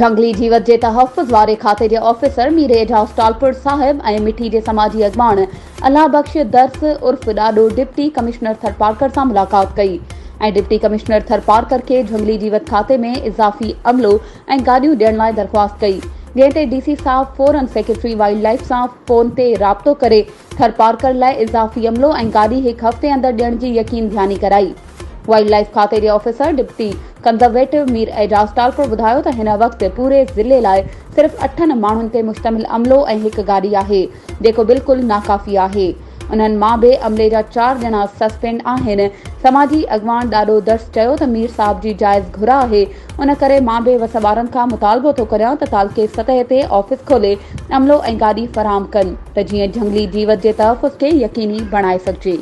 झंगली जीवत के तहफ़ुज़ वारे खाते के ऑफिसर मीर एजाज टालपुर साहिब और मिठी के समाजी अगवान अल्लाह बख्श दर्स उर्फ ॾाॾो डिप्टी कमिश्नर थरपारकर से मुलाकात कई और डिप्टी कमिश्नर थरपारकर के झंगली जीवत खाते में इजाफी अमलो और गाड़ियों ॾियण लाइ दरख्वास्त कई, जैसे डीसी साहब फौरन सेक्रेटरी वाइल्ड लाइफ से फोन ते राब्तो करे थरपारकर लाइ इजाफी अमलो और गाड़ी एक हफ्ते अंदर ॾियण की यकीन ध्यानी कराई। वाइल्ड लाइफ खाते के officer deputy conservative Mir Ejaz Talpur बुधायो त हिन वक्त पूरे जिले लाइ सिर्फ 8 माण्हुनि ते मुश्तमिल अमलो और एक गाड़ी है, जो बिल्कुल नाकाफी है। उन्हनि मां भी अमले जा 4 ॼणा सस्पेंड आहिनि। समाजी अगवान ॾाॾो दर्स चयो त मीर साहब जी जायज़ घुरा है, उन करे मां भी वसबारन खां मुतालबो तो करियां त तालके सतह ते ऑफिस खोले अमलो और गाड़ी फराहम कन त जीअं झंगली जीवत के तहफ़ुज़ के यकीनी बणाए सघिजे।